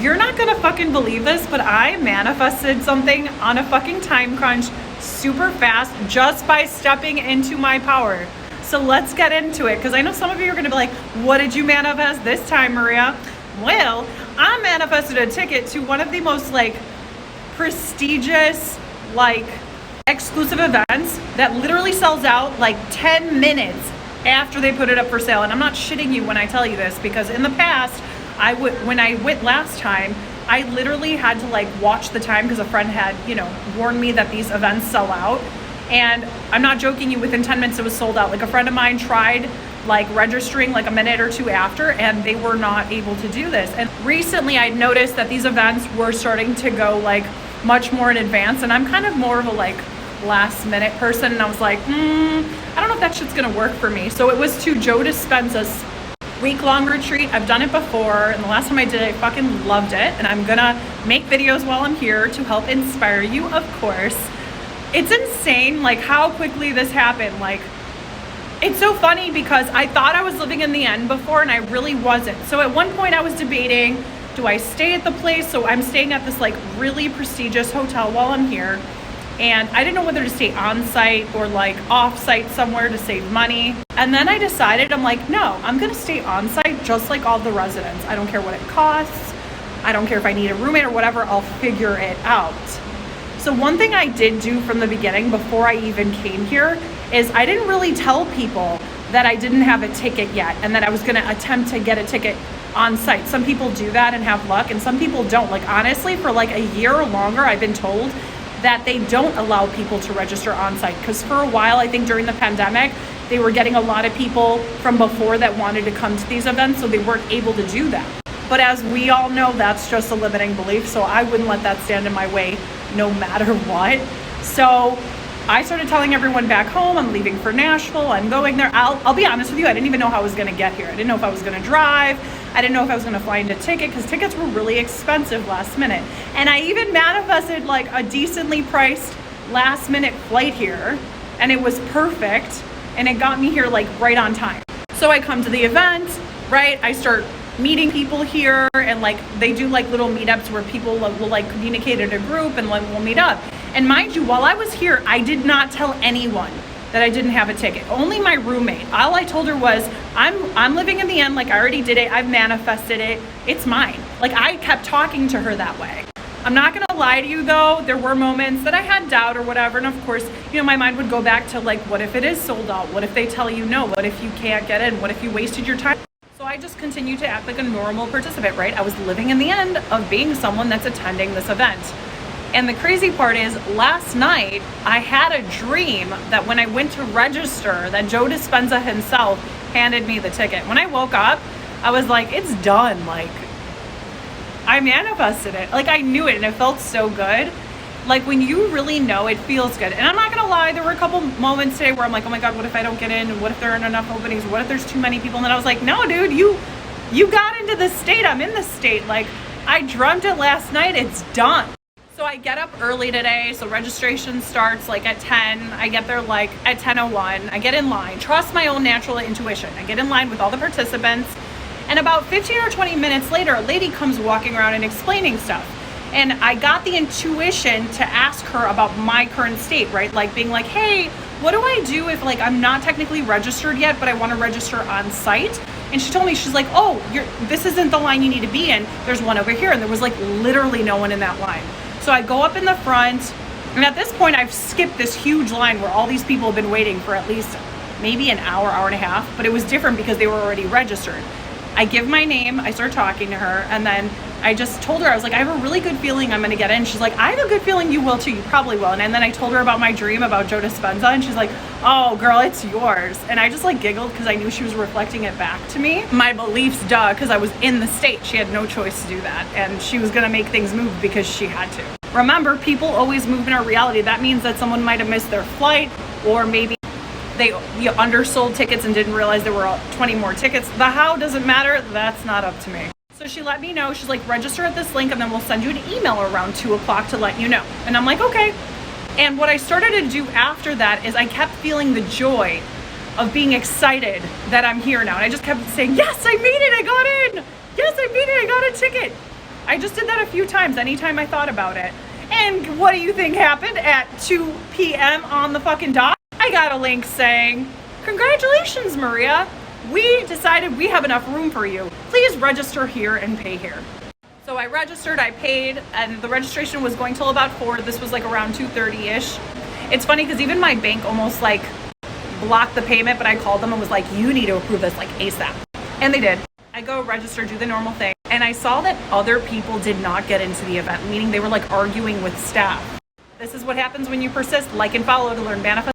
You're not gonna fucking believe this, but I manifested something on a fucking time crunch super fast just by stepping into my power. So let's get into it, because I know some of you are gonna be like, what did you manifest this time, Maria? Well, I manifested a ticket to one of the most like prestigious, like exclusive events that literally sells out like 10 minutes after they put it up for sale. And I'm not shitting you when I tell you this, because in the past, when I went last time, I literally had to like watch the time because a friend had, warned me that these events sell out. And I'm not joking you, within 10 minutes it was sold out. Like a friend of mine tried like registering like a minute or two after, and they were not able to do this. And recently I'd noticed that these events were starting to go like much more in advance, and I'm kind of more of a like last minute person, and I was like, I don't know if that shit's gonna work for me. So it was to Joe Dispenza's week-long retreat. I've done it before, and the last time I did it, I fucking loved it, and I'm gonna make videos while I'm here to help inspire you, of course. It's insane like how quickly this happened. Like, it's so funny because I thought I was living in the end before, and I really wasn't. So at one point I was debating, do I stay at the place? So I'm staying at this like really prestigious hotel while I'm here, and I didn't know whether to stay on site or like off site somewhere to save money. And then I decided, I'm like, no, I'm gonna stay on site just like all the residents. I don't care what it costs. I don't care if I need a roommate or whatever, I'll figure it out. So one thing I did do from the beginning before I even came here is I didn't really tell people that I didn't have a ticket yet and that I was gonna attempt to get a ticket on site. Some people do that and have luck, and some people don't. Like honestly, for like a year or longer, I've been told that they don't allow people to register on site, because for a while, I think during the pandemic, they were getting a lot of people from before that wanted to come to these events, so they weren't able to do that. But as we all know, that's just a limiting belief, so I wouldn't let that stand in my way no matter what. So I started telling everyone back home, I'm leaving for Nashville, I'm going there. I'll be honest with you, I didn't even know how I was gonna get here. I didn't know if I was gonna drive. I didn't know if I was gonna find a ticket, because tickets were really expensive last minute. And I even manifested like a decently priced last minute flight here, and it was perfect, and it got me here like right on time. So I come to the event, right? I start meeting people here, and like they do like little meetups where people will like communicate in a group and like we'll meet up. And mind you, while I was here, I did not tell anyone that I didn't have a ticket. Only my roommate. All I told her was, I'm living in the end, like I already did it, I've manifested it, it's mine. Like I kept talking to her that way. I'm not gonna lie to you though, there were moments that I had doubt or whatever, and of course, my mind would go back to like, what if it is sold out? What if they tell you no? What if you can't get in? What if you wasted your time? So I just continued to act like a normal participant, right? I was living in the end of being someone that's attending this event. And the crazy part is, last night, I had a dream that when I went to register, that Joe Dispenza himself handed me the ticket. When I woke up, I was like, it's done. Like, I manifested it. Like, I knew it, and it felt so good. Like, when you really know, it feels good. And I'm not gonna lie, there were a couple moments today where I'm like, oh my God, what if I don't get in? What if there aren't enough openings? What if there's too many people? And then I was like, no, dude, you got into the state. I'm in the state. Like, I dreamt it last night. It's done. So I get up early today, so registration starts like at 10. I get there like at 10:01. I get in line, trust my own natural intuition. I get in line with all the participants, and about 15 or 20 minutes later, a lady comes walking around and explaining stuff. And I got the intuition to ask her about my current state, right? Like being like, hey, what do I do if like I'm not technically registered yet, but I want to register on site? And she told me, she's like, oh, this isn't the line you need to be in. There's one over here. And there was like literally no one in that line. So I go up in the front, and at this point I've skipped this huge line where all these people have been waiting for at least maybe an hour, hour and a half, but it was different because they were already registered. I give my name, I start talking to her, and then I just told her, I was like, I have a really good feeling I'm gonna get in. She's like, I have a good feeling you will too, you probably will. And then I told her about my dream about Joe Dispenza, and she's like, oh girl, it's yours. And I just like giggled because I knew she was reflecting it back to me. My beliefs, duh, because I was in the state. She had no choice to do that, and she was gonna make things move because she had to. Remember, people always move in our reality. That means that someone might have missed their flight, or maybe they undersold tickets and didn't realize there were 20 more tickets. The how doesn't matter, that's not up to me. So she let me know, she's like, register at this link and then we'll send you an email around 2 o'clock to let you know. And I'm like, okay. And what I started to do after that is I kept feeling the joy of being excited that I'm here now. And I just kept saying, yes, I made it, I got in. Yes, I made it, I got a ticket. I just did that a few times anytime I thought about it. And what do you think happened at 2 p.m. on the fucking dot? I got a link saying, congratulations, Maria. We decided we have enough room for you. Please register here and pay here. So I registered, I paid, and the registration was going till about 4. This was like around 2:30-ish. It's funny because even my bank almost like blocked the payment, but I called them and was like, you need to approve this like ASAP. And they did. I go register, do the normal thing. And I saw that other people did not get into the event, meaning they were like arguing with staff. This is what happens when you persist, like and follow to learn manifest.